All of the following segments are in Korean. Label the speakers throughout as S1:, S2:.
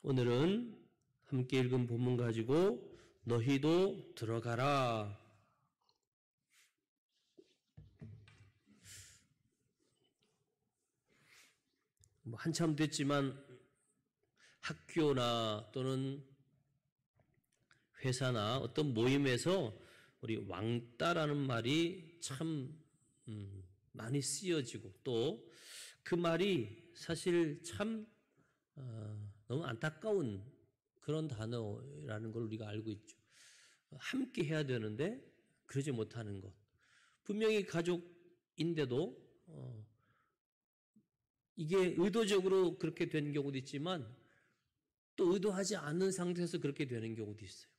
S1: 오늘은 함께 읽은 본문 가지고 너희도 들어가라. 한참 됐지만 학교나 또는 회사나 어떤 모임에서 우리 왕따라는 말이 참 많이 쓰여지고 또 그 말이 사실 참 너무 안타까운 그런 단어라는 걸 우리가 알고 있죠. 함께 해야 되는데 그러지 못하는 것. 분명히 가족인데도 이게 의도적으로 그렇게 된 경우도 있지만 또 의도하지 않는 상태에서 그렇게 되는 경우도 있어요.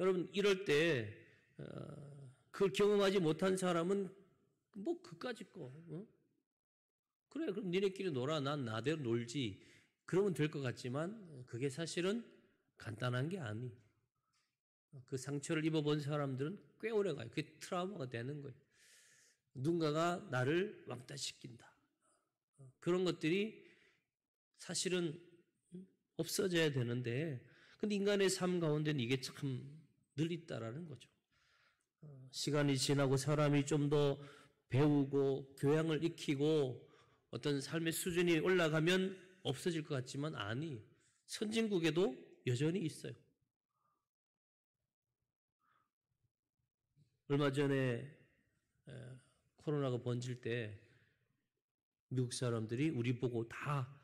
S1: 여러분 이럴 때 그걸 경험하지 못한 사람은 뭐 그까짓 거 그래 그럼 니네끼리 놀아 난 나대로 놀지 그러면 될 것 같지만 그게 사실은 간단한 게 아니. 그 상처를 입어본 사람들은 꽤 오래 가요. 그게 트라우마가 되는 거예요. 누군가가 나를 왕따시킨다. 그런 것들이 사실은 없어져야 되는데 근데 인간의 삶 가운데는 이게 참 늘 있다라는 거죠. 시간이 지나고 사람이 좀 더 배우고 교양을 익히고 어떤 삶의 수준이 올라가면 없어질 것 같지만 아니 선진국에도 여전히 있어요. 얼마 전에 코로나가 번질 때 미국 사람들이 우리 보고 다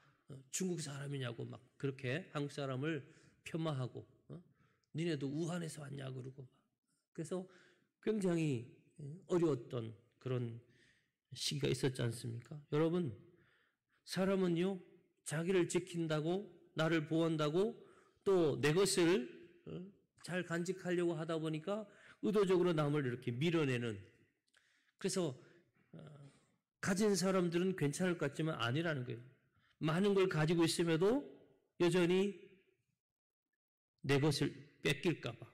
S1: 중국 사람이냐고 막 그렇게 한국 사람을 폄하하고 니네도 우한에서 왔냐 그러고 그래서 굉장히 어려웠던 그런 시기가 있었지 않습니까? 여러분 사람은요 자기를 지킨다고 나를 보호한다고 또 내 것을 잘 간직하려고 하다 보니까 의도적으로 남을 이렇게 밀어내는 그래서 가진 사람들은 괜찮을 것 같지만 아니라는 거예요. 많은 걸 가지고 있음에도 여전히 내 것을 뺏길까 봐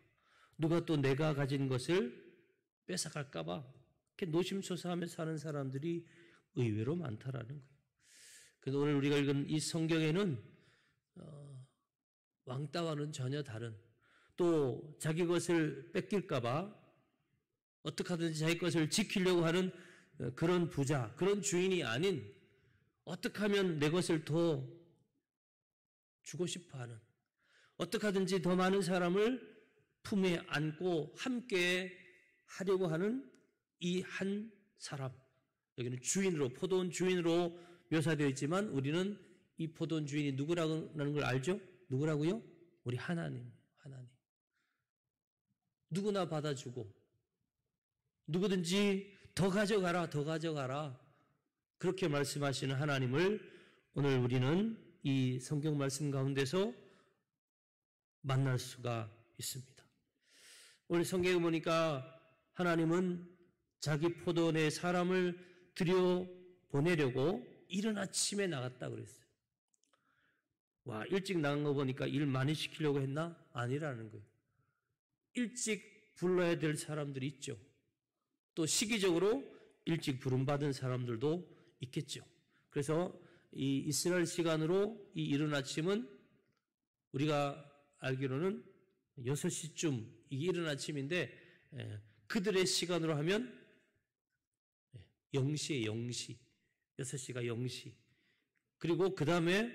S1: 누가 또 내가 가진 것을 뺏어갈까 봐 이렇게 노심초사하며 사는 사람들이 의외로 많다라는 거예요. 그래서 오늘 우리가 읽은 이 성경에는 왕따와는 전혀 다른 또 자기 것을 뺏길까 봐 어떻게 하든지 자기 것을 지키려고 하는 그런 부자, 그런 주인이 아닌 어떻게 하면 내 것을 더 주고 싶어 하는 어떻게 하든지 더 많은 사람을 품에 안고 함께 하려고 하는 이 한 사람 여기는 주인으로 포도원 주인으로 묘사되어 있지만 우리는 이 포도원 주인이 누구라는 걸 알죠? 누구라고요? 우리 하나님. 누구나 받아주고 누구든지 더 가져가라 그렇게 말씀하시는 하나님을 오늘 우리는 이 성경 말씀 가운데서 만날 수가 있습니다. 오늘 성경에 보니까 하나님은 자기 포도원에 사람을 들여보내려고 이른 아침에 나갔다 그랬어요. 와, 일찍 나간 거 보니까 일 많이 시키려고 했나? 아니라는 거예요. 일찍 불러야 될 사람들이 있죠. 또 시기적으로 일찍 부름받은 사람들도 있겠죠. 그래서 이 이스라엘 시간으로 이 이른 아침은 우리가 알기로는 6시쯤 이게 이른 아침인데 그들의 시간으로 하면 0시에 0시 6시가 0시 그리고 그 다음에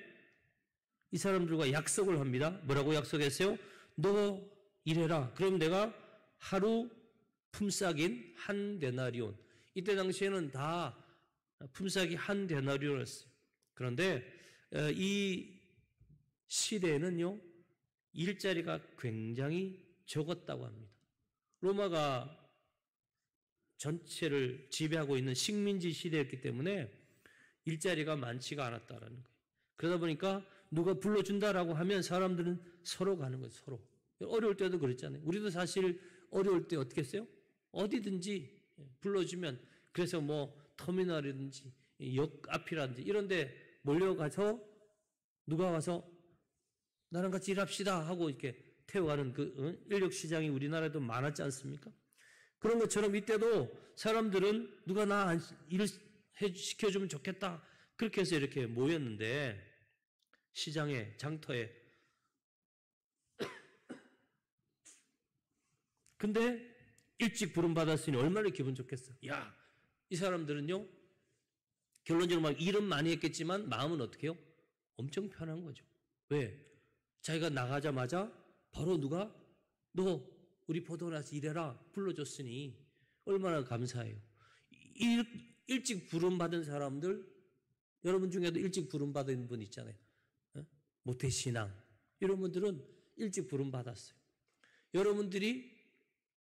S1: 이 사람들과 약속을 합니다. 뭐라고 약속했어요? 너 일해라. 그럼 내가 하루 품삯인 한 데나리온 이때 당시에는 다 품삯이 한 데나리온이었어요. 그런데 이 시대에는요 일자리가 굉장히 적었다고 합니다. 로마가 전체를 지배하고 있는 식민지 시대였기 때문에 일자리가 많지가 않았다라는 거예요. 그러다 보니까 누가 불러준다라고 하면 사람들은 서로 가는 거예요. 서로. 어려울 때도 그랬잖아요. 우리도 사실 어려울 때 어떻게 했어요? 어디든지 불러주면 그래서 뭐 터미널이든지 역 앞이라든지 이런 데 몰려가서 누가 와서 나랑 같이 일합시다 하고 이렇게 태워가는 그 인력 시장이 우리나라에도 많았지 않습니까? 그런 것처럼 이때도 사람들은 누가 나 일을 시켜주면 좋겠다 그렇게 해서 이렇게 모였는데 시장에, 장터에. 근데 일찍 부름받았으니 얼마나 기분 좋겠어. 야, 이 사람들은요, 결론적으로 막 일은 많이 했겠지만 마음은 어떻게 해요? 엄청 편한 거죠. 왜? 자기가 나가자마자 바로 누가 너 우리 포도나서 일해라 불러줬으니 얼마나 감사해요. 일찍 부름받은 사람들, 여러분 중에도 일찍 부름받은 분 있잖아요. 모태신앙 이런 분들은 일찍 부름받았어요. 여러분들이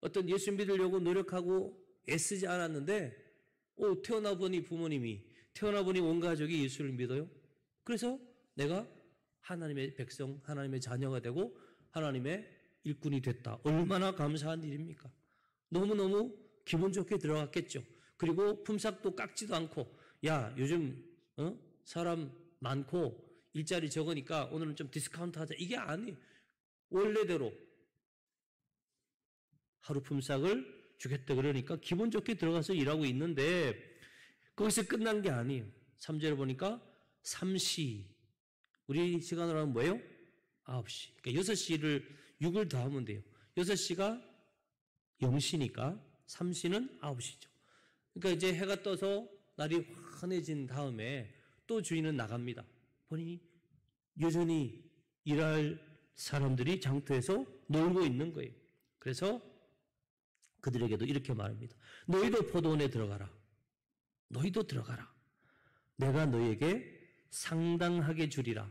S1: 어떤 예수 믿으려고 노력하고 애쓰지 않았는데 태어나 보니 부모님이, 태어나 보니 온 가족이 예수를 믿어요. 그래서 내가 하나님의 백성, 하나님의 자녀가 되고 하나님의 일꾼이 됐다. 얼마나 감사한 일입니까? 너무너무 기분 좋게 들어갔겠죠. 그리고 품삯도 깎지도 않고, 야, 요즘 사람 많고 일자리 적으니까 오늘은 좀 디스카운트 하자. 이게 아니에요. 원래대로 하루 품삯을 주겠다 그러니까 기분 좋게 들어가서 일하고 있는데 거기서 끝난 게 아니에요. 3절에 보니까 3시, 우리 시간으로 하면 뭐예요? 9시. 그러니까 6시를 6을 더하면 돼요. 6시가 0시니까 3시는 9시죠. 그러니까 이제 해가 떠서 날이 환해진 다음에 또 주인은 나갑니다. 보니 여전히 일할 사람들이 장터에서 놀고 있는 거예요. 그래서 그들에게도 이렇게 말합니다. 너희도 포도원에 들어가라. 너희도 들어가라. 내가 너희에게 상당하게 주리라.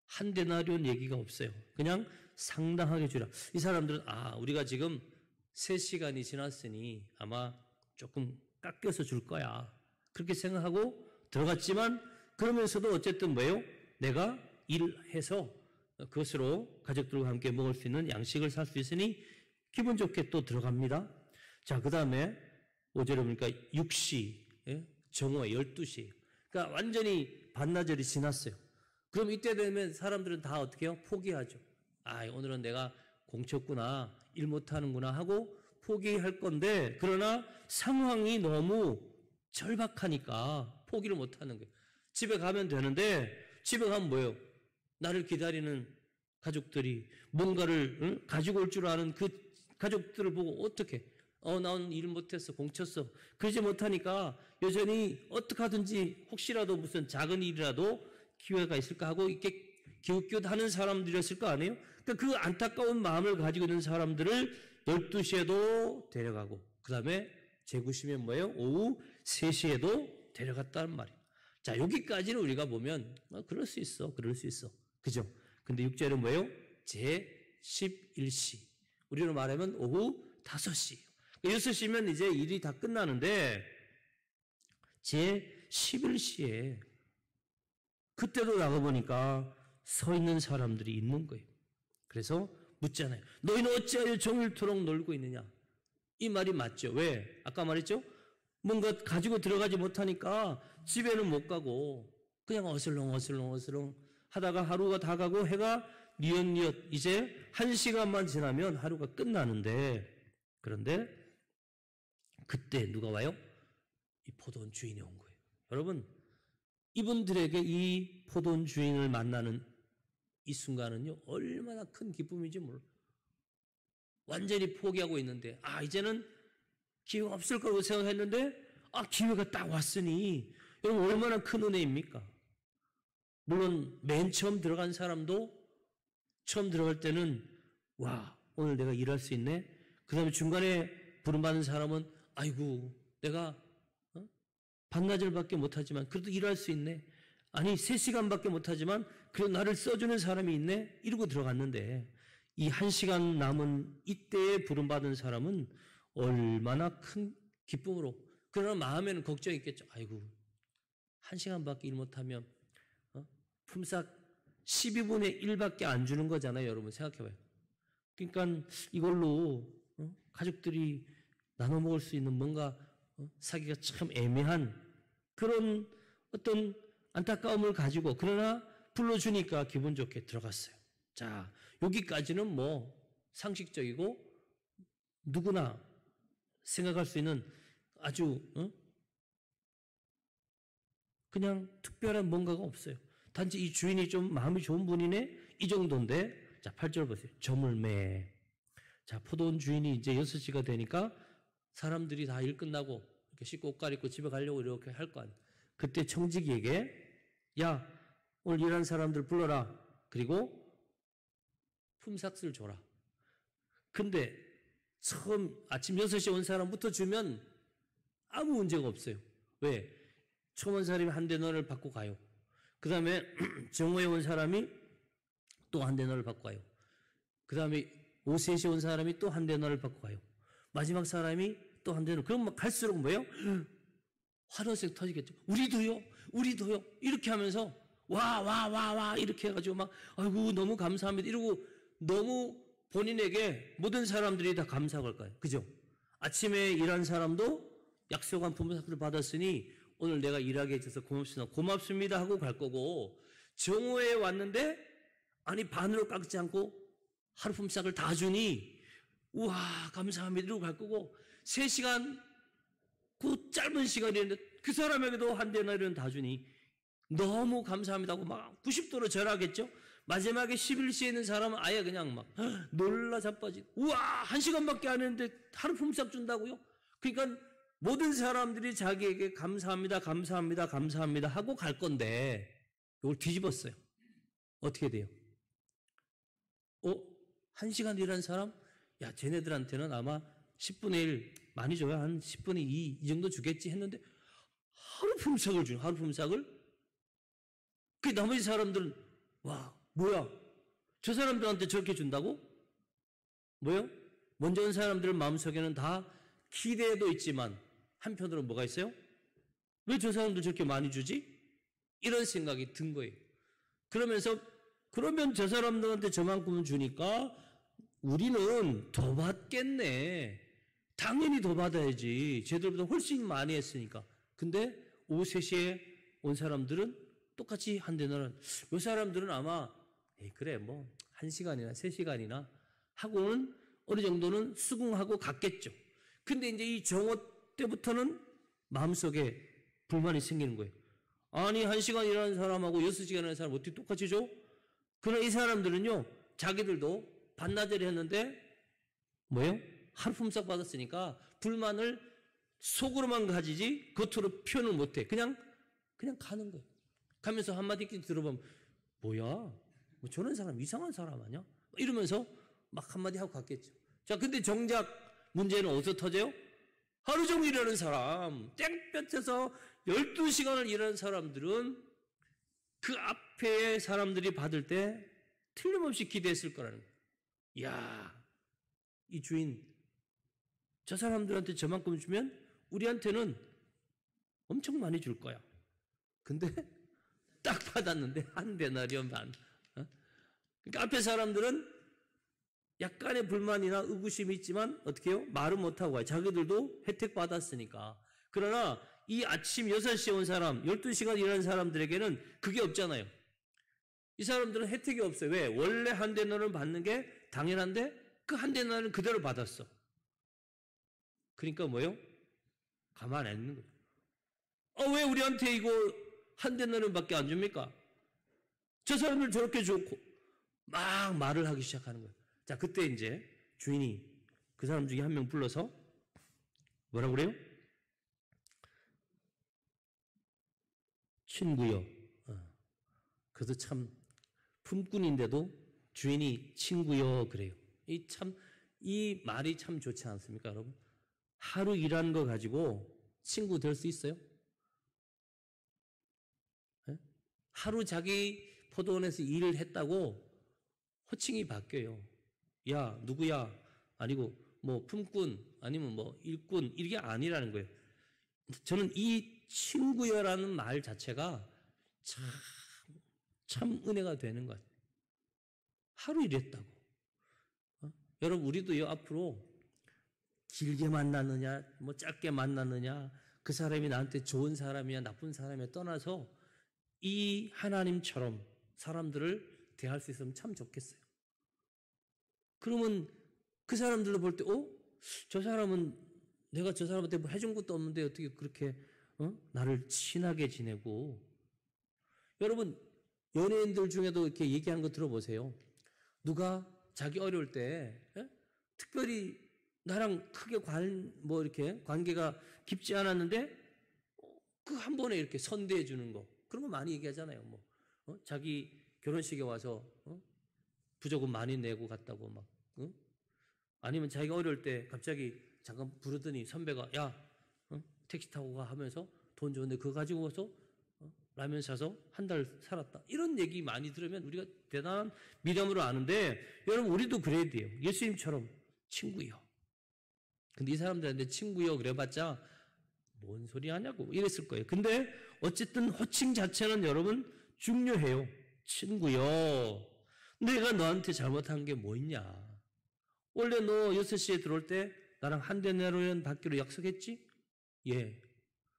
S1: 한 데나리온 얘기가 없어요. 그냥 상당하게 주리라. 이 사람들은 우리가 지금 3시간이 지났으니 아마 조금 깎여서 줄 거야. 그렇게 생각하고 들어갔지만 그러면서도 어쨌든 뭐예요? 내가 일해서 그것으로 가족들과 함께 먹을 수 있는 양식을 살 수 있으니 기분 좋게 또 들어갑니다. 자, 그 다음에 5절에 보니까 6시, 정오에 12시. 그러니까 완전히 반나절이 지났어요. 그럼 이때 되면 사람들은 다 어떻게 해요? 포기하죠. 오늘은 내가 공쳤구나, 일 못하는구나 하고 포기할 건데, 그러나 상황이 너무 절박하니까 포기를 못하는 거예요. 집에 가면 되는데, 집에 가면 뭐예요? 나를 기다리는 가족들이 뭔가를 가지고 올 줄 아는 그 가족들을 보고 어떻게 난 일 못했어, 공쳤어. 그러지 못하니까 여전히 어떻게 하든지 혹시라도 무슨 작은 일이라도 기회가 있을까 하고 이렇게 기웃기웃하는 사람들이었을 거 아니에요? 그러니까 그 안타까운 마음을 가지고 있는 사람들을 12시에도 데려가고 그 다음에 재구시면 뭐예요? 오후 3시에도 데려갔다는 말이에요. 자, 여기까지는 우리가 보면 그럴 수 있어. 그죠? 근데 6절은 뭐예요? 제11시. 우리로 말하면 오후 5시. 6시면 이제 일이 다 끝나는데 제11시에 그때도 나가보니까 서 있는 사람들이 있는 거예요. 그래서 묻잖아요. 너희는 어찌하여 종일토록 놀고 있느냐? 이 말이 맞죠. 왜? 아까 말했죠? 뭔가 가지고 들어가지 못하니까 집에는 못 가고 그냥 어슬렁 하다가 하루가 다 가고 해가 뉘엿뉘엿 이제 1시간만 지나면 하루가 끝나는데 그런데 그때 누가 와요? 이 포도원 주인이 온 거예요. 여러분, 이분들에게 이 포도원 주인을 만나는 이 순간은요 얼마나 큰 기쁨인지 몰라요. 완전히 포기하고 있는데 이제는 기회가 없을 거라고 생각했는데 기회가 딱 왔으니 여러분 얼마나 큰 은혜입니까? 물론 맨 처음 들어간 사람도 처음 들어갈 때는 와, 오늘 내가 일할 수 있네. 그 다음에 중간에 부름받은 사람은 아이고 내가 반나절밖에 못하지만 그래도 일할 수 있네. 아니 3시간밖에 못하지만 그래도 나를 써주는 사람이 있네. 이러고 들어갔는데 이 1시간 남은 이때에 부름받은 사람은 얼마나 큰 기쁨으로, 그러나 마음에는 걱정이 있겠죠. 아이고 1시간밖에 일 못하면 품삯 12분의 1밖에 안 주는 거잖아요. 여러분 생각해봐요. 그러니까 이걸로 가족들이 나눠 먹을 수 있는 뭔가 사기가 참 애매한 그런 어떤 안타까움을 가지고 그러나 불러주니까 기분 좋게 들어갔어요. 자, 여기까지는 뭐 상식적이고 누구나 생각할 수 있는 아주 그냥 특별한 뭔가가 없어요. 단지 이 주인이 좀 마음이 좋은 분이네? 이 정도인데, 자, 8절 보세요. 점을 매. 자, 포도원 주인이 이제 6시가 되니까 사람들이 다 일 끝나고 이렇게 씻고 옷 갈아입고 집에 가려고 이렇게 할 거 아니에요. 그때 청지기에게, 야, 오늘 일하는 사람들 불러라. 그리고 품삯을 줘라. 근데 처음 아침 6시에 온 사람부터 주면 아무 문제가 없어요. 왜? 처음 온 사람이 한 데너를 받고 가요. 그 다음에 정오에 온 사람이 또 한 데너를 받고 가요. 그 다음에 오후 3시에 온 사람이 또 한 데너를 받고 가요. 마지막 사람이 또 한 데너. 그럼 막 갈수록 뭐예요? 환호성 터지겠죠. 우리도요? 우리도요? 이렇게 하면서 와 이렇게 해가지고 막 아이고 너무 감사합니다 이러고 너무 본인에게 모든 사람들이 다 감사할 거예요. 그죠? 아침에 일한 사람도 약속한 품삯을 받았으니 오늘 내가 일하게 해줘서 고맙습니다 하고 갈 거고, 정오에 왔는데 아니 반으로 깎지 않고 하루 품삯을 다 주니 우와 감사합니다 이러고 갈 거고, 3시간 그 짧은 시간이었는데 그 사람에게도 한 데나리온 다 주니 너무 감사합니다 하고 막 90도로 절하겠죠. 마지막에 11시에 있는 사람은 아예 그냥 막 놀라 자빠지. 우와 1시간밖에 안 했는데 하루 품삯 준다고요? 그러니까 모든 사람들이 자기에게 감사합니다 감사합니다 감사합니다 하고 갈 건데 이걸 뒤집었어요. 어떻게 돼요? 1시간 일한 사람? 야 쟤네들한테는 아마 10분의 1 많이 줘야 한 10분의 2 이 정도 주겠지 했는데 하루 품삯을 주는 하루 품삯을. 그 나머지 사람들은 와 뭐야 저 사람들한테 저렇게 준다고? 뭐요? 먼저 온 사람들 마음속에는 다 기대도 있지만 한편으로 뭐가 있어요? 왜 저 사람들 저렇게 많이 주지? 이런 생각이 든 거예요. 그러면서 그러면 저 사람들한테 저만큼은 주니까 우리는 더 받겠네. 당연히 더 받아야지. 쟤들보다 훨씬 많이 했으니까. 근데 오후 3시에 온 사람들은 똑같이 한 데너는, 이 사람들은 아마 그래 뭐 1시간이나 3시간이나 하고는 어느 정도는 수긍하고 갔겠죠. 근데 이제 이 정오 때부터는 마음속에 불만이 생기는 거예요. 아니 1시간 일하는 사람하고 6시간 일하는 사람 어떻게 똑같이 줘? 그러나 이 사람들은요 자기들도 반나절을 했는데 뭐예요? 하루 품삯 받았으니까 불만을 속으로만 가지지 겉으로 표현을 못해. 그냥 가는 거예요. 가면서 한마디 들어보면 뭐야? 뭐 저런 사람 이상한 사람 아니야? 이러면서 막 한마디 하고 갔겠죠. 자, 근데 정작 문제는 어디서 터져요? 하루 종일 일하는 사람, 땡볕에서 12시간을 일하는 사람들은 그 앞에 사람들이 받을 때 틀림없이 기대했을 거라는 거예요. 이야, 이 주인 저 사람들한테 저만큼 주면 우리한테는 엄청 많이 줄 거야. 근데 딱 받았는데 한 데나리온 반. 그러니까 앞에 사람들은 약간의 불만이나 의구심이 있지만 어떻게 해요? 말은 못하고 가요. 자기들도 혜택 받았으니까. 그러나 이 아침 6시에 온 사람, 12시간 일하는 사람들에게는 그게 없잖아요. 이 사람들은 혜택이 없어요. 왜? 원래 한 데나리온 받는 게 당연한데 그 한 데나리온 그대로 받았어. 그러니까 뭐예요? 가만 안 있는 거예요. 왜 우리한테 이거 한 데나리온밖에 안 줍니까? 저 사람들 저렇게 좋고 막 말을 하기 시작하는 거예요. 자, 그때 이제 주인이 그 사람 중에 한 명 불러서 뭐라고 그래요? 친구여. 그래서 참 품꾼인데도 주인이 친구여 그래요. 이 말이 참 좋지 않습니까, 여러분? 하루 일한 거 가지고 친구 될 수 있어요? 네? 하루 자기 포도원에서 일을 했다고 호칭이 바뀌어요. 야, 누구야? 아니고 뭐 품꾼 아니면 뭐 일꾼 이게 아니라는 거예요. 저는 이 친구여라는 말 자체가 참 은혜가 되는 것 같아요. 하루 일했다고. 여러분 우리도요 앞으로 길게 만나느냐 뭐 짧게 만나느냐 그 사람이 나한테 좋은 사람이야 나쁜 사람이야 떠나서 이 하나님처럼 사람들을 대할 수 있으면 참 좋겠어요. 그러면 그 사람들로 볼 때 저 사람은 내가 저 사람한테 뭐 해준 것도 없는데 어떻게 그렇게 나를 친하게 지내고. 여러분 연예인들 중에도 이렇게 얘기하는 거 들어보세요. 누가 자기 어려울 때 특별히 나랑 크게 이렇게 관계가 깊지 않았는데 그 한 번에 이렇게 선대해 주는 거, 그런 거 많이 얘기하잖아요. 자기 결혼식에 와서 부조금 많이 내고 갔다고 막, 아니면 자기가 어려울 때 갑자기 잠깐 부르더니 선배가 야, 택시 타고 가 하면서 돈 줬는데 그거 가지고 와서 라면 사서 한 달 살았다. 이런 얘기 많이 들으면 우리가 대단한 미담으로 아는데, 여러분 우리도 그래야 돼요. 예수님처럼 친구요. 근데 이 사람들한테 친구요 그래봤자 뭔 소리 하냐고 이랬을 거예요. 근데 어쨌든 호칭 자체는 여러분 중요해요. 친구요. 내가 너한테 잘못한 게 뭐 있냐? 원래 너 6시에 들어올 때 나랑 한 데나리온 받기로 약속했지? 예.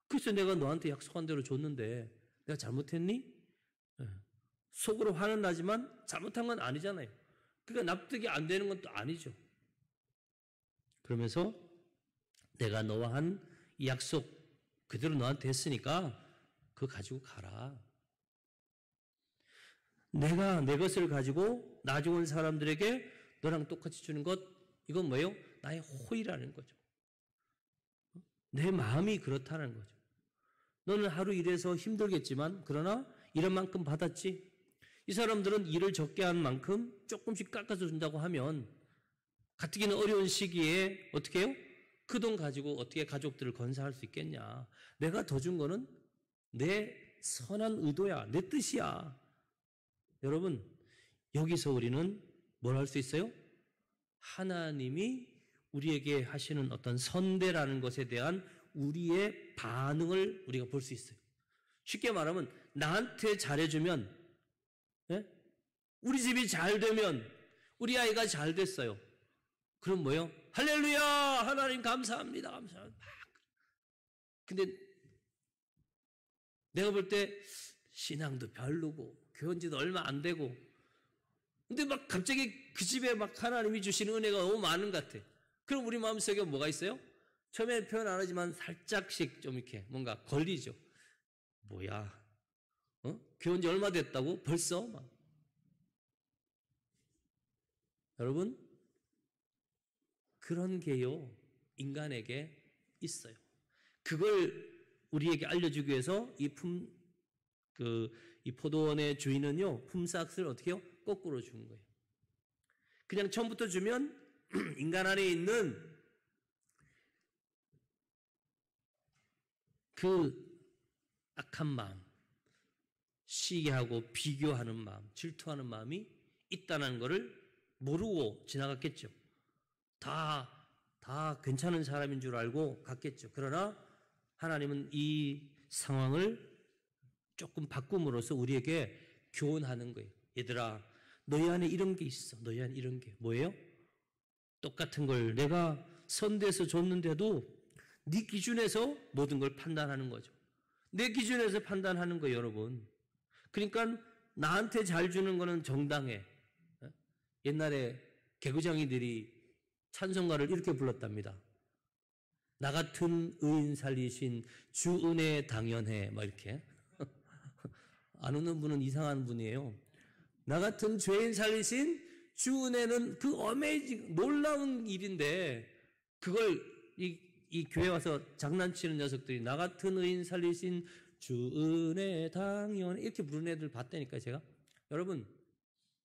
S1: 그래서 내가 너한테 약속한 대로 줬는데 내가 잘못했니? 예. 속으로 화는 나지만 잘못한 건 아니잖아요. 그러니까 납득이 안 되는 건 또 아니죠. 그러면서 내가 너와 한 이 약속 그대로 너한테 했으니까 그거 가지고 가라. 내가 내 것을 가지고 나중 온 사람들에게 너랑 똑같이 주는 것, 이건 뭐예요? 나의 호의라는 거죠. 내 마음이 그렇다는 거죠. 너는 하루 일해서 힘들겠지만 그러나 일한 만큼 받았지. 이 사람들은 일을 적게 한 만큼 조금씩 깎아서 준다고 하면 가뜩이나 어려운 시기에 어떻게 해요? 그 돈 가지고 어떻게 가족들을 건사할 수 있겠냐. 내가 더 준 거는 내 선한 의도야. 내 뜻이야. 여러분, 여기서 우리는 뭘 할 수 있어요? 하나님이 우리에게 하시는 어떤 선대라는 것에 대한 우리의 반응을 우리가 볼 수 있어요. 쉽게 말하면 나한테 잘해주면, 우리 집이 잘 되면, 우리 아이가 잘 됐어요. 그럼 뭐예요? 할렐루야! 하나님 감사합니다. 감사합니다. 근데 내가 볼 때 신앙도 별로고 교회 온 지도 얼마 안 되고, 근데 막 갑자기 그 집에 막 하나님이 주시는 은혜가 너무 많은 것 같아. 그럼 우리 마음속에 뭐가 있어요? 처음에 표현 안 하지만 살짝씩 좀 이렇게 뭔가 걸리죠. 뭐야? 교회 온 지 얼마 됐다고? 벌써? 막. 여러분, 그런 게요, 인간에게 있어요. 그걸 우리에게 알려주기 위해서 이 포도원의 주인은요, 품삯을 어떻게 해요? 거꾸로 준 거예요. 그냥 처음부터 주면 인간 안에 있는 그 악한 마음, 시기하고 비교하는 마음, 질투하는 마음이 있다는 것을 모르고 지나갔겠죠. 다 괜찮은 사람인 줄 알고 갔겠죠. 그러나 하나님은 이 상황을 조금 바꿈으로써 우리에게 교훈하는 거예요. 얘들아, 너희 안에 이런 게 있어. 너희 안에 이런 게 뭐예요? 똑같은 걸 내가 선대해서 줬는데도 네 기준에서 모든 걸 판단하는 거죠. 내 기준에서 판단하는 거예요, 여러분. 그러니까 나한테 잘 주는 거는 정당해. 옛날에 개구장이들이 찬송가를 이렇게 불렀답니다. 나 같은 의인 살리신 주 은혜 당연해. 막 이렇게. 안 웃는 분은 이상한 분이에요. 나 같은 죄인 살리신 주 은혜는 그 어메이징 놀라운 일인데, 그걸 이 교회 와서 장난치는 녀석들이 나 같은 의인 살리신 주 은혜 당연해 이렇게 부르는 애들 봤다니까요, 제가. 여러분,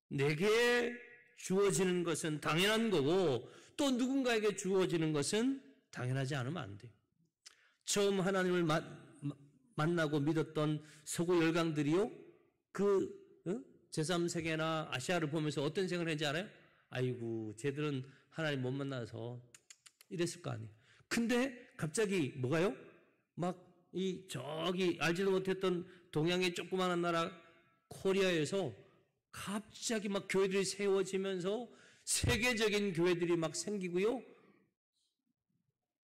S1: 내게 주어지는 것은 당연한 거고 또 누군가에게 주어지는 것은 당연하지 않으면 안 돼요. 처음 하나님을 만나고 믿었던 서구 열강들이요, 제3세계나 아시아를 보면서 어떤 생각을 했는지 알아요? 아이고, 쟤들은 하나님 못 만나서 이랬을 거 아니에요. 근데 갑자기 뭐가요? 저기 알지도 못했던 동양의 조그마한 나라 코리아에서 갑자기 교회들이 세워지면서 세계적인 교회들이 생기고요.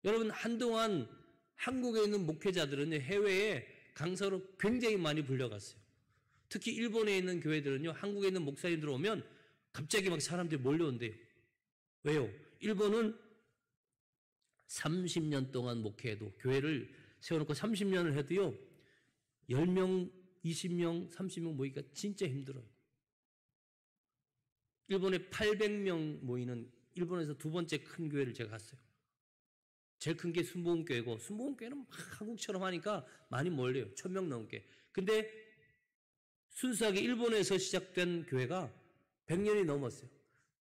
S1: 여러분, 한동안 한국에 있는 목회자들은 해외에 강사로 굉장히 많이 불려갔어요. 특히 일본에 있는 교회들은요, 한국에 있는 목사님들 오면 갑자기 사람들이 몰려온대요. 왜요? 일본은 30년 동안 목회해도, 교회를 세워놓고 30년을 해도요, 10명 20명, 30명 모이기가 진짜 힘들어요. 일본에 800명 모이는 일본에서 두 번째 큰 교회를 제가 갔어요. 제일 큰 게 순복음교회고, 순복음교회는 막 한국처럼 하니까 많이 몰려요. 1000명 넘게. 근데 순수하게 일본에서 시작된 교회가 100년이 넘었어요.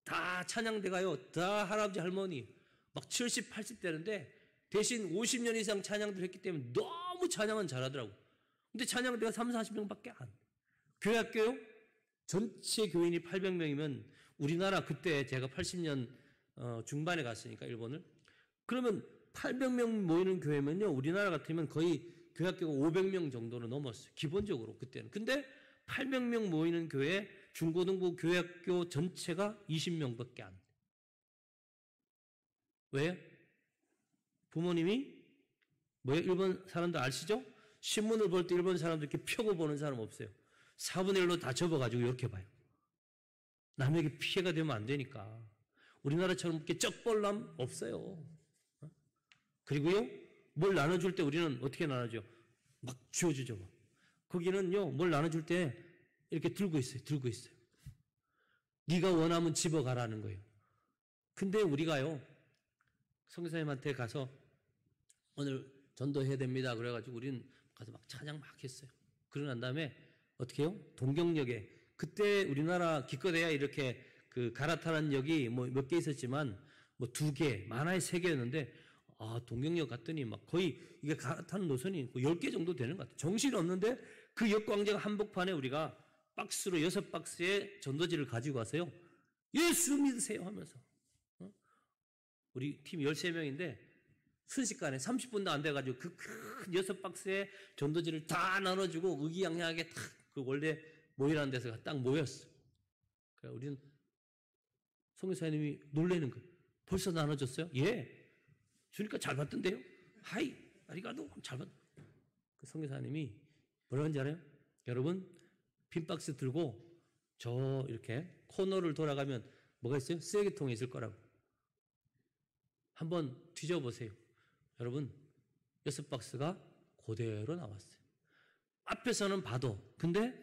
S1: 다 찬양대가요. 다 할아버지 할머니 막 70, 80대인데 대신 50년 이상 찬양들 했기 때문에 너무 찬양은 잘하더라고. 근데 찬양대가 3, 40명밖에 안. 교회 학교요? 전체 교인이 800명이면 우리나라 그때 제가 80년 중반에 갔으니까 일본을. 그러면 800명 모이는 교회면요. 우리나라 같으면 거의 교회 학교가 500명 정도는 넘었어요. 기본적으로 그때는. 근데 800명 모이는 교회 중고등부 교회학교 전체가 20명밖에 안 돼요. 왜요? 부모님이 뭐예요? 일본 사람들 아시죠? 신문을 볼 때 일본 사람들 이렇게 펴고 보는 사람 없어요. 4분의 1로 다 접어가지고 이렇게 봐요. 남에게 피해가 되면 안 되니까. 우리나라처럼 이렇게 쩍벌남 없어요. 그리고요, 뭘 나눠줄 때 우리는 어떻게 나눠줘? 막 쥐어주죠. 막. 거기는요, 뭘 나눠줄 때 이렇게 들고 있어요. 들고 있어요. 네가 원하면 집어가라는 거예요. 근데 우리가요, 성교사님한테 가서 오늘 전도해야 됩니다. 그래가지고 우리는 가서 막 찬양 막 했어요. 그러고 난 다음에 어떻게 해요? 동경역에 그때 우리나라 기껏해야 이렇게 그 갈아타는 역이 뭐 몇 개 있었지만 뭐 2개, 많아야 3개였는데 동경역 갔더니 막 거의 이게 갈아타는 노선이 10개 정도 되는 것 같아요. 정신이 없는데 그 역광장 한복판에 우리가 박스로 6박스의 전도지를 가지고 와서요. 예수 믿으세요 하면서. 우리 팀 13명인데 순식간에 30분도 안 돼가지고 그 큰 6박스의 전도지를 다 나눠주고 의기양양하게 딱 그 원래 모이라는 데서 딱 모였어. 그래 우리는 송교사님이 놀라는 거예요. 벌써 나눠줬어요? 예. 주니까 잘 받던데요? 하이, 아리가도 잘 받. 그 송교사님이 뭐라고 하는지 알아요? 여러분, 핀박스 들고 저 이렇게 코너를 돌아가면 뭐가 있어요? 쓰레기통이 있을 거라고. 한번 뒤져보세요. 여러분, 6박스가 그대로 나왔어요. 앞에서는 봐도, 근데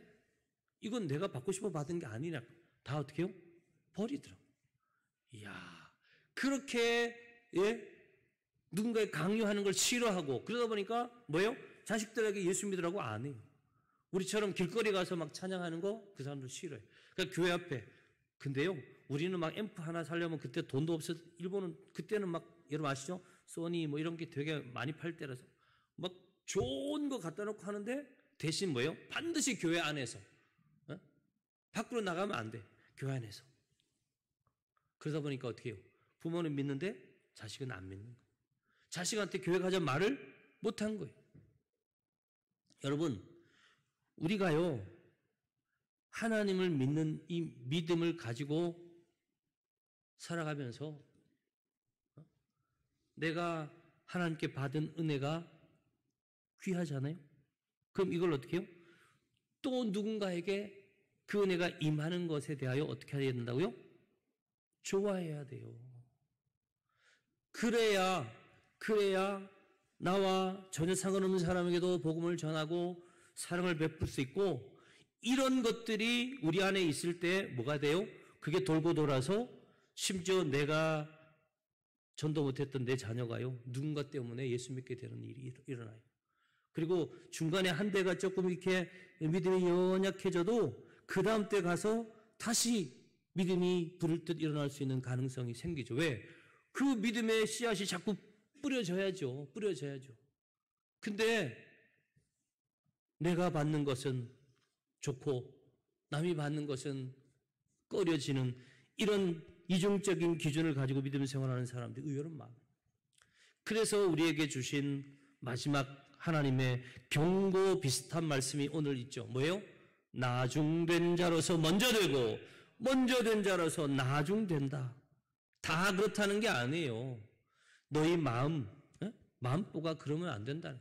S1: 이건 내가 받고 싶어 받은 게 아니냐. 다 어떻게 해요? 버리더라고. 이야, 그렇게, 예? 누군가에 강요하는 걸 싫어하고, 그러다 보니까 뭐예요? 자식들에게 예수 믿으라고 안 해요. 우리처럼 길거리 가서 막 찬양하는 거 그 사람들 싫어요. 그러니까 교회 앞에. 근데요, 우리는 막 앰프 하나 사려면 그때 돈도 없어서 일본은 그때는 막 여러분 아시죠? 소니 뭐 이런 게 되게 많이 팔 때라서 막 좋은 거 갖다 놓고 하는데 대신 뭐예요? 반드시 교회 안에서. 밖으로 나가면 안 돼. 교회 안에서. 그러다 보니까 어떻게 해요? 부모는 믿는데 자식은 안 믿는 거예요. 자식한테 교회 가자 말을 못한 거예요. 여러분, 우리가요, 하나님을 믿는 이 믿음을 가지고 살아가면서 내가 하나님께 받은 은혜가 귀하잖아요? 그럼 이걸 어떻게 해요? 또 누군가에게 그 은혜가 임하는 것에 대하여 어떻게 해야 된다고요? 좋아해야 돼요. 그래야 나와 전혀 상관없는 사람에게도 복음을 전하고 사랑을 베풀 수 있고 이런 것들이 우리 안에 있을 때 뭐가 돼요? 그게 돌고 돌아서 심지어 내가 전도 못했던 내 자녀가요. 누군가 때문에 예수 믿게 되는 일이 일어나요. 그리고 중간에 한 대가 조금 이렇게 믿음이 연약해져도 그 다음 때 가서 다시 믿음이 부를 듯 일어날 수 있는 가능성이 생기죠. 왜? 그 믿음의 씨앗이 자꾸 뿌려져야죠. 근데 내가 받는 것은 좋고 남이 받는 것은 꺼려지는 이런 이중적인 기준을 가지고 믿음 생활하는 사람들이 의외로 많아요. 그래서 우리에게 주신 마지막 하나님의 경고 비슷한 말씀이 오늘 있죠. 뭐예요? 나중된 자로서 먼저 되고 먼저 된 자로서 나중된다. 다 그렇다는 게 아니에요. 너희 마음보가 그러면 안 된다.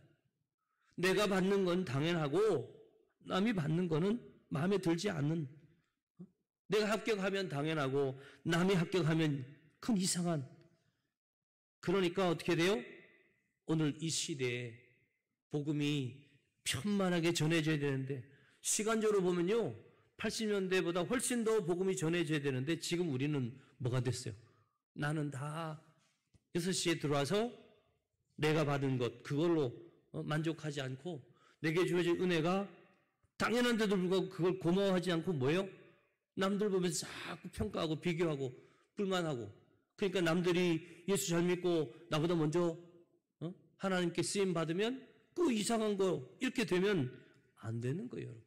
S1: 내가 받는 건 당연하고 남이 받는 거는 마음에 들지 않는. 내가 합격하면 당연하고 남이 합격하면 그건 이상한. 그러니까 어떻게 돼요? 오늘 이 시대에 복음이 편만하게 전해져야 되는데 시간적으로 보면요, 80년대보다 훨씬 더 복음이 전해져야 되는데 지금 우리는 뭐가 됐어요? 나는 다 6시에 들어와서 내가 받은 것 그걸로 만족하지 않고 내게 주어진 은혜가 당연한데도 불구하고 그걸 고마워하지 않고 뭐예요? 남들 보면서 자꾸 평가하고 비교하고 불만하고, 그러니까 남들이 예수 잘 믿고 나보다 먼저 하나님께 쓰임 받으면 그 이상한 거 이렇게 되면 안 되는 거예요, 여러분.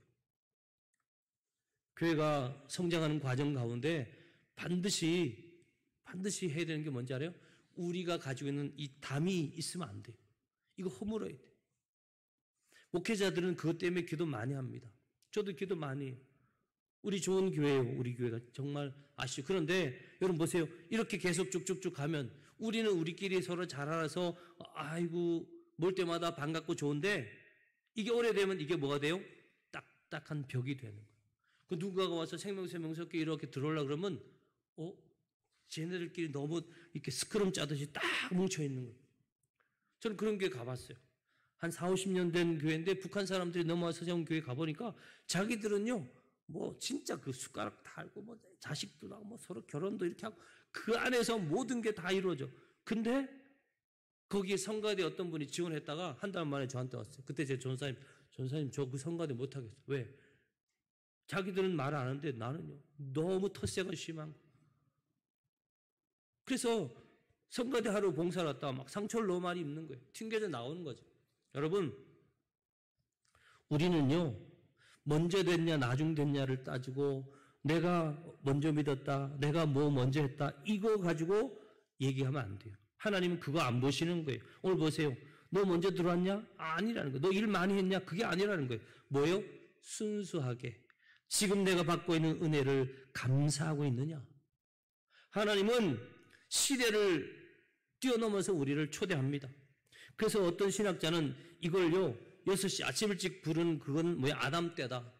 S1: 교회가 성장하는 과정 가운데 반드시 해야 되는 게 뭔지 알아요? 우리가 가지고 있는 이 담이 있으면 안 돼요. 이거 허물어야 돼요. 목회자들은 그것 때문에 기도 많이 합니다. 저도 기도 많이 해요. 우리 좋은 교회예요. 우리 교회가 정말 아시죠? 그런데 여러분 보세요. 이렇게 계속 쭉쭉쭉 가면 우리는 우리끼리 서로 잘 알아서 아이고 볼 때마다 반갑고 좋은데 이게 오래되면 이게 뭐가 돼요? 딱딱한 벽이 되는 거예요. 그 누군가가 와서 생명새 명석교회 이렇게 들어오려고 그러면 쟤네들끼리 너무 이렇게 스크럼 짜듯이 딱 뭉쳐있는 거예요. 저는 그런 교회 가봤어요. 한 40, 50년 된 교회인데 북한 사람들이 넘어와서 세운 교회 가보니까 자기들은요, 뭐 진짜 그 숟가락 달고 뭐 자식도 나고 뭐 서로 결혼도 이렇게 하고 그 안에서 모든 게 다 이루어져. 근데 거기에 성가대 어떤 분이 지원했다가 한 달 만에 저한테 왔어요. 그때 제 전사님 저 그 성가대 못하겠어요. 왜? 자기들은 말 안 하는데 나는요 너무 텃세가 심한 거. 그래서 성가대 하루 봉사를 했다가 막 상처를 너무 많이 입는 거예요. 튕겨져 나오는 거죠. 여러분, 우리는요 먼저 됐냐 나중 됐냐를 따지고 내가 먼저 믿었다, 내가 뭐 먼저 했다 이거 가지고 얘기하면 안 돼요. 하나님은 그거 안 보시는 거예요. 오늘 보세요. 너 먼저 들어왔냐? 아니라는 거예요. 너 일 많이 했냐? 그게 아니라는 거예요. 뭐예요? 순수하게 지금 내가 받고 있는 은혜를 감사하고 있느냐? 하나님은 시대를 뛰어넘어서 우리를 초대합니다. 그래서 어떤 신학자는 이걸요 6시 아침 일찍 부른 그건 뭐야? 아담 때다.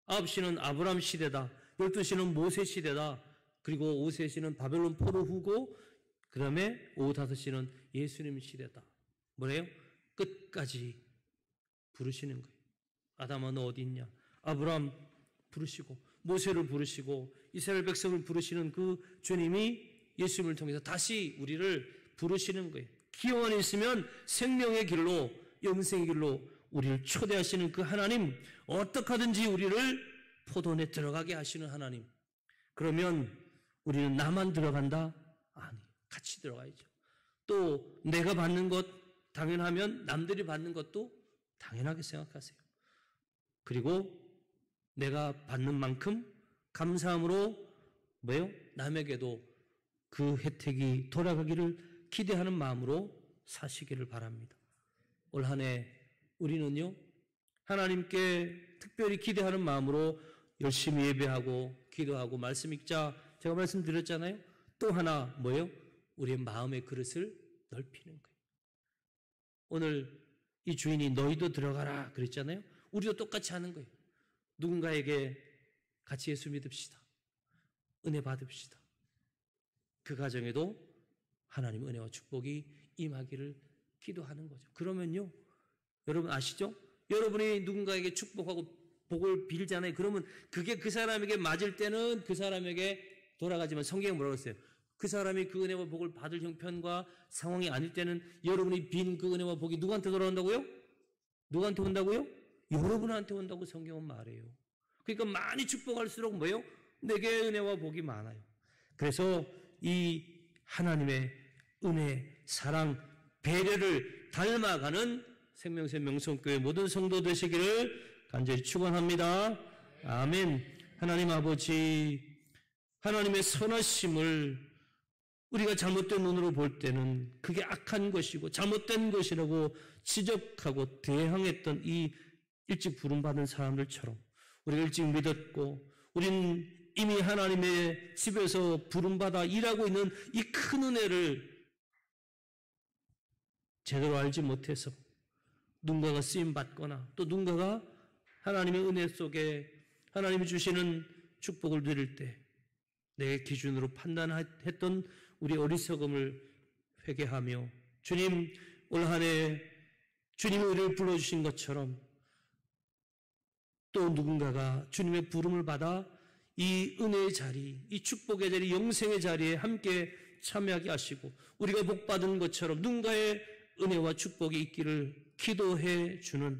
S1: 9시는 아브람 시대다. 12시는 모세 시대다. 그리고 오후 3시는 바벨론 포로 후고 그 다음에 오후 5시는 예수님 시대다. 뭐래요? 끝까지 부르시는 거예요. 아담아 너 어디 있냐? 아브람 부르시고 모세를 부르시고 이스라엘 백성을 부르시는 그 주님이 예수님을 통해서 다시 우리를 부르시는 거예요. 기호 안에 있으면 생명의 길로 영생의 길로 우리를 초대하시는 그 하나님, 어떻게 하든지 우리를 포도원에 들어가게 하시는 하나님. 그러면 우리는 나만 들어간다? 아니, 같이 들어가야죠. 또 내가 받는 것 당연하면 남들이 받는 것도 당연하게 생각하세요. 그리고 내가 받는 만큼 감사함으로 뭐예요? 남에게도 그 혜택이 돌아가기를 기대하는 마음으로 사시기를 바랍니다. 올 한 해 우리는요 하나님께 특별히 기대하는 마음으로 열심히 예배하고 기도하고 말씀 읽자. 제가 말씀드렸잖아요. 또 하나 뭐예요? 우리의 마음의 그릇을 넓히는 거예요. 오늘 이 주인이 너희도 들어가라 그랬잖아요. 우리도 똑같이 하는 거예요. 누군가에게 같이 예수 믿읍시다. 은혜 받읍시다. 그 가정에도 하나님 은혜와 축복이 임하기를 기도하는 거죠. 그러면요, 여러분 아시죠? 여러분이 누군가에게 축복하고 복을 빌잖아요. 그러면 그게 그 사람에게 맞을 때는 그 사람에게 돌아가지만 성경에 뭐라고 했어요? 그 사람이 그 은혜와 복을 받을 형편과 상황이 아닐 때는 여러분이 빈 그 은혜와 복이 누구한테 돌아온다고요? 누구한테 온다고요? 여러분한테 온다고 성경은 말해요. 그러니까 많이 축복할수록 뭐예요? 내게 은혜와 복이 많아요. 그래서 이 하나님의 은혜, 사랑, 배려를 닮아가는 생명새 명성교회 모든 성도 되시기를 간절히 축원합니다. 아멘. 하나님 아버지, 하나님의 선하심을 우리가 잘못된 눈으로 볼 때는 그게 악한 것이고 잘못된 것이라고 지적하고 대항했던 이 일찍 부름받은 사람들처럼 우리가 일찍 믿었고 우린 이미 하나님의 집에서 부름받아 일하고 있는 이 큰 은혜를 제대로 알지 못해서 누군가가 쓰임받거나 또 누군가가 하나님의 은혜 속에 하나님이 주시는 축복을 누릴 때 내 기준으로 판단했던 우리 어리석음을 회개하며 주님, 올 한 해 주님이 우리를 불러주신 것처럼 또 누군가가 주님의 부름을 받아 이 은혜의 자리, 이 축복의 자리, 영생의 자리에 함께 참여하게 하시고 우리가 복받은 것처럼 누군가의 은혜와 축복이 있기를 기도해 주는,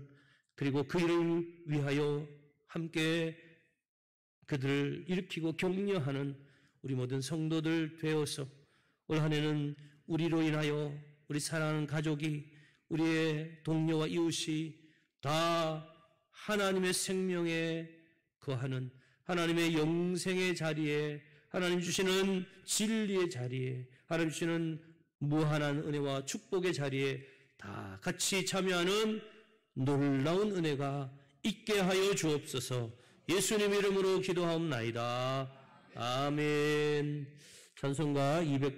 S1: 그리고 그 일을 위하여 함께 그들을 일으키고 격려하는 우리 모든 성도들 되어서 올 한 해는 우리로 인하여 우리 사랑하는 가족이, 우리의 동료와 이웃이 다 하나님의 생명에 거하는, 하나님의 영생의 자리에, 하나님 주시는 진리의 자리에, 하나님 주시는 무한한 은혜와 축복의 자리에 다 같이 참여하는 놀라운 은혜가 있게 하여 주옵소서. 예수님 이름으로 기도하옵나이다. 아멘. 찬송가 200